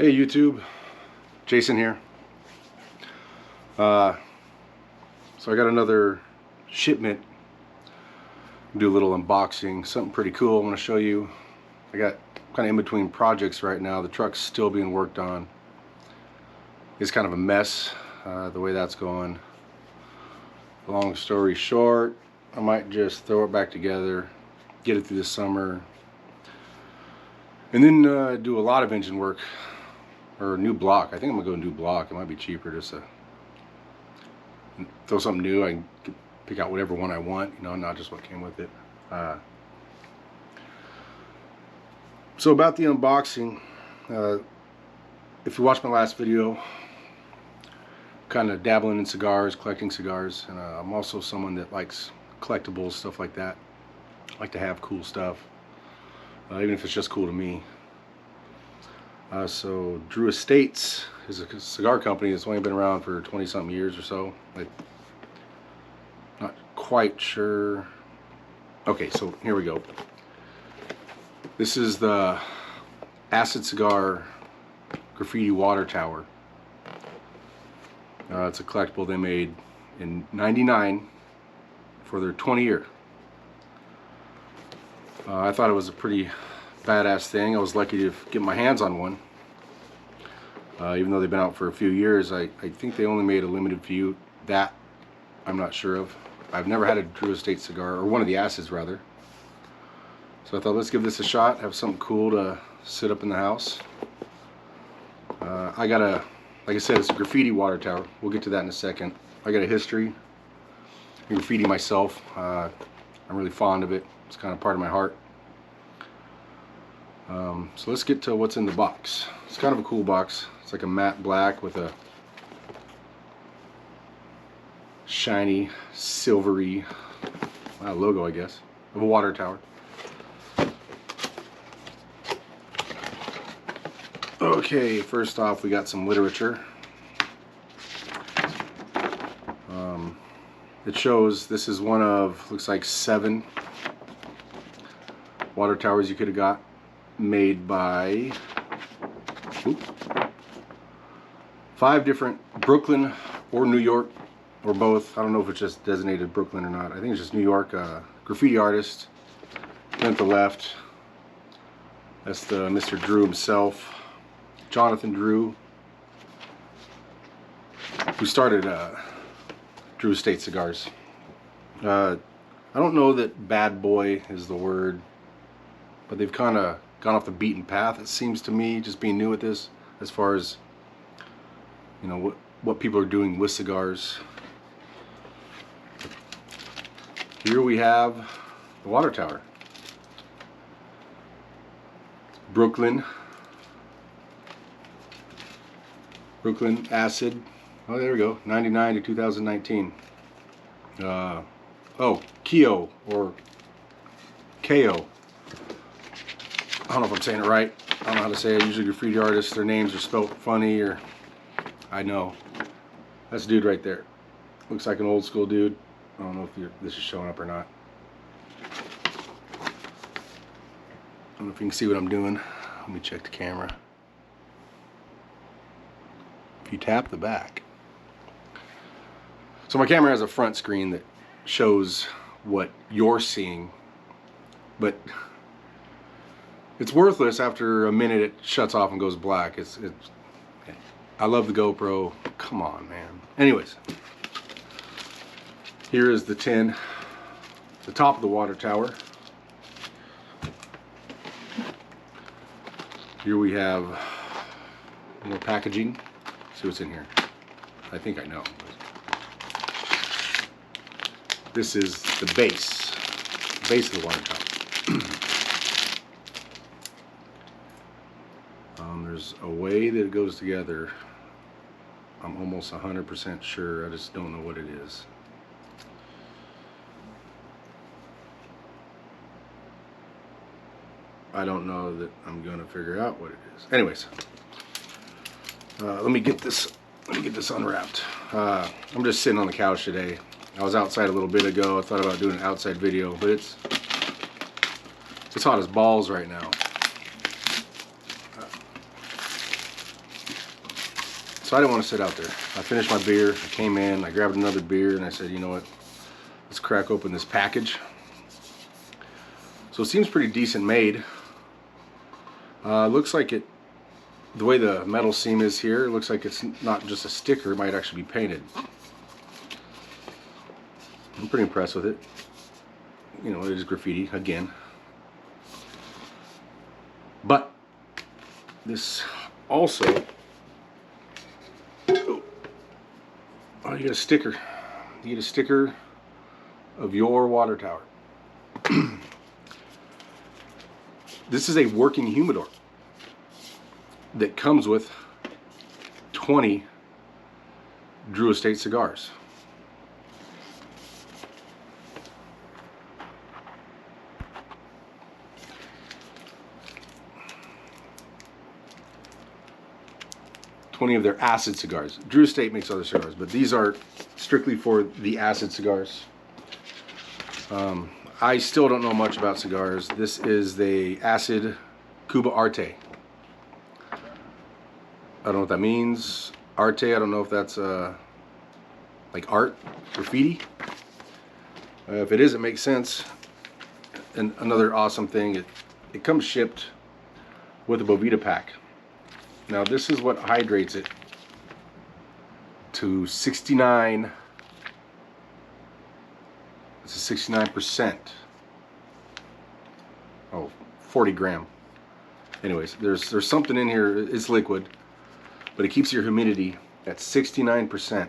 Hey YouTube, Jason here. So I got another shipment. Do a little unboxing, something pretty cool I want to show you. I got kind of in between projects right now. The truck's still being worked on. It's kind of a mess the way that's going. Long story short, I might just throw it back together, get it through the summer, and then do a lot of engine work. Or a new block. I think I'm gonna go new block. It might be cheaper just to throw something new. I can pick out whatever one I want, you know, not just what came with it. So about the unboxing, if you watched my last video, kind of dabbling in cigars, collecting cigars, and I'm also someone that likes collectibles, stuff like that. I like to have cool stuff, even if it's just cool to me. So Drew Estates is a cigar company that's only been around for 20-something years or so. I'm not quite sure. Okay, so here we go. This is the acid cigar graffiti water tower. It's a collectible they made in '99 for their 20-year. I thought it was a pretty badass thing. I was lucky to get my hands on one. Even though they've been out for a few years, I think they only made a limited few. That I'm not sure of. I've never had a Drew Estate cigar, or one of the acids rather. So I thought, let's give this a shot, have something cool to sit up in the house. I got a, like I said, it's a graffiti water tower. We'll get to that in a second. I got a history in graffiti myself. I'm really fond of it. It's kind of part of my heart. So let's get to what's in the box. It's kind of a cool box. It's like a matte black with a shiny, silvery logo, I guess, of a water tower. Okay, first off, we got some literature. It shows this is one of, looks like 7 water towers you could have got, made by 5 different Brooklyn or New York or both. I don't know if it's just designated Brooklyn or not. I think it's just New York graffiti artist. Then to the left, that's the Mr. Drew himself, Jonathan Drew, who started Drew Estate Cigars. I don't know that bad boy is the word, but they've kind of gone off the beaten path, it seems to me, just being new at this, as far as, you know, what people are doing with cigars. Here we have the water tower. Brooklyn acid. Oh, there we go. 99 to 2019. Oh, Keo or Ko. I don't know if I'm saying it right. I don't know how to say it. Usually graffiti artists, their names are spelled funny, or I know. That's a dude right there. Looks like an old school dude. I don't know if this is showing up or not. I don't know if you can see what I'm doing. Let me check the camera. If you tap the back. So my camera has a front screen that shows what you're seeing, but it's worthless after a minute. It shuts off and goes black. I love the GoPro. Come on, man. Anyways, here is the tin, the top of the water tower. Here we have more packaging. Let's see what's in here. I think I know. This is the base of the water tower. There's a way that it goes together. I'm almost 100% sure. I just don't know what it is. I don't know that I'm going to figure out what it is. Anyways, let me get this unwrapped. I'm just sitting on the couch today. I was outside a little bit ago. I thought about doing an outside video, but it's hot as balls right now. So I didn't want to sit out there. I finished my beer, I came in, I grabbed another beer, and I said, you know what, let's crack open this package. So it seems pretty decent made. Looks like it, the way the metal seam is here, it looks like it's not just a sticker, it might actually be painted. I'm pretty impressed with it. You know, it is graffiti, again. But this also, oh, you get a sticker. You get a sticker of your water tower. This is a working humidor that comes with 20 Drew Estate cigars. Of their acid cigars. Drew Estate makes other cigars, but these are strictly for the acid cigars. I still don't know much about cigars. This is the acid Kuba Arte. I don't know what that means. Arte, I don't know if that's like art, graffiti. If it is, it makes sense. And another awesome thing, it comes shipped with a Bovita pack. Now this is what hydrates it to 69. This is 69%. Oh, 40 gram. Anyways, there's something in here. It's liquid, but it keeps your humidity at 69%.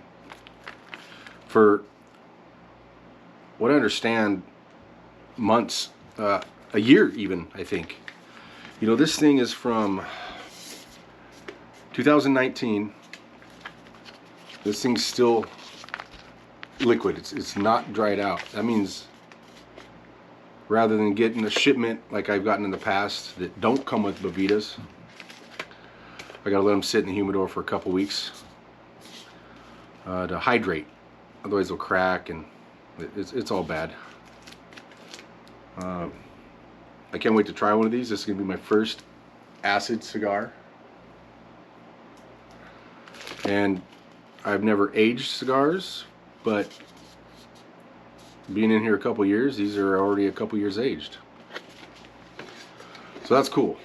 For what I understand, months, a year even, I think. You know, this thing is from 2019. This thing's still liquid. It's not dried out. That means rather than getting a shipment like I've gotten in the past that don't come with Bovitas, I gotta let them sit in the humidor for a couple weeks to hydrate. Otherwise they'll crack and it's all bad. I can't wait to try one of these. This is gonna be my first acid cigar. And I've never aged cigars, but being in here a couple years, these are already a couple years aged. So that's cool.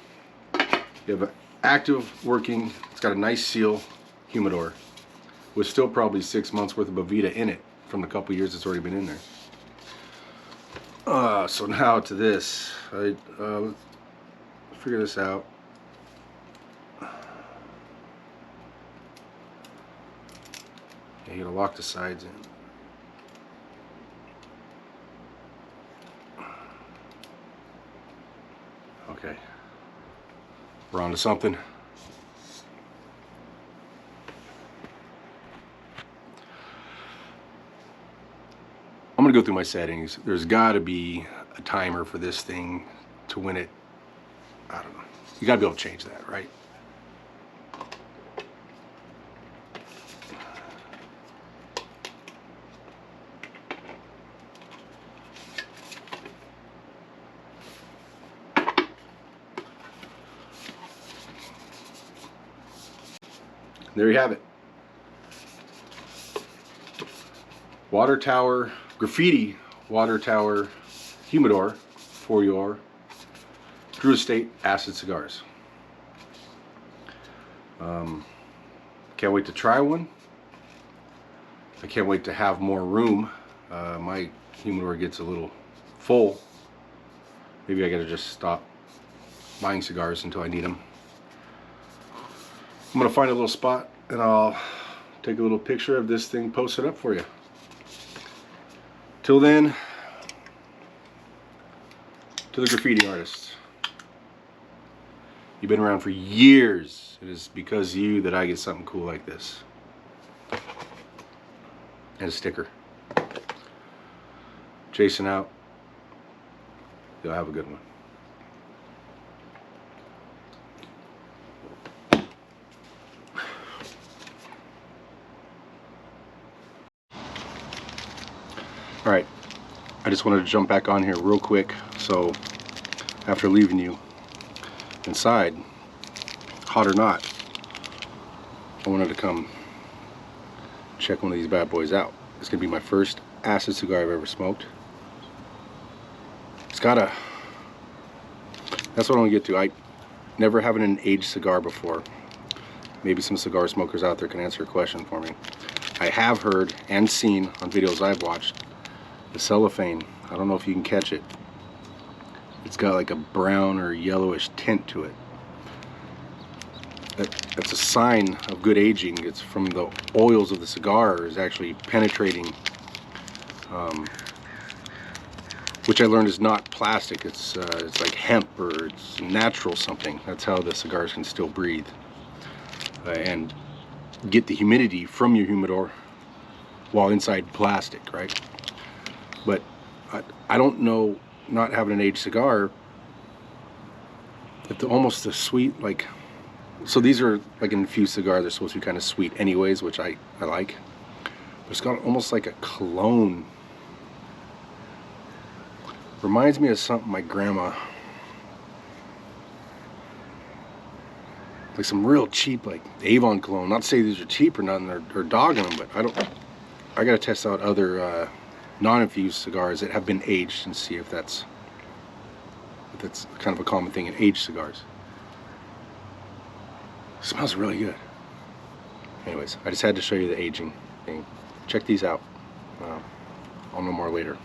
You have an active working, it's got a nice seal humidor with still probably 6 months worth of Bovita in it from the couple years it's already been in there. So now to this. Let's figure this out. You gotta lock the sides in. Okay, we're on to something. I'm gonna go through my settings. There's gotta be a timer for this thing to win it. I don't know. You gotta be able to change that, right? There you have it. Water tower, graffiti water tower humidor for your Drew Estate acid cigars. Can't wait to try one. I can't wait to have more room. My humidor gets a little full. Maybe I gotta just stop buying cigars until I need them. I'm gonna find a little spot and I'll take a little picture of this thing, post it up for you. Till then, to the graffiti artists, you've been around for years. It is because of you that I get something cool like this. And a sticker. Jason out. You'll have a good one. Alright, I just wanted to jump back on here real quick. So, after leaving you inside, hot or not, I wanted to come check one of these bad boys out. It's gonna be my first acid cigar I've ever smoked. It's got a, that's what I want to get to. I never having an aged cigar before. Maybe some cigar smokers out there can answer a question for me. I have heard and seen on videos I've watched the cellophane. I don't know if you can catch it. It's got like a brown or yellowish tint to it. That's a sign of good aging. It's from the oils of the cigar is actually penetrating, which I learned is not plastic. It's like hemp or it's natural something. That's how the cigars can still breathe and get the humidity from your humidor while inside plastic, right? But I don't know, not having an aged cigar, but almost the sweet, like, so these are like an infused cigar. They're supposed to be kind of sweet anyways, which I like. But it's got almost like a cologne. Reminds me of something my grandma, like some real cheap, like Avon cologne. Not to say these are cheap or nothing, or dogging them, but I gotta test out other non-infused cigars that have been aged and see if that's kind of a common thing in aged cigars. It smells really good. Anyways, I just had to show you the aging thing. Check these out. I'll know more later.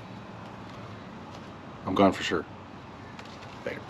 I'm gone for sure. Later.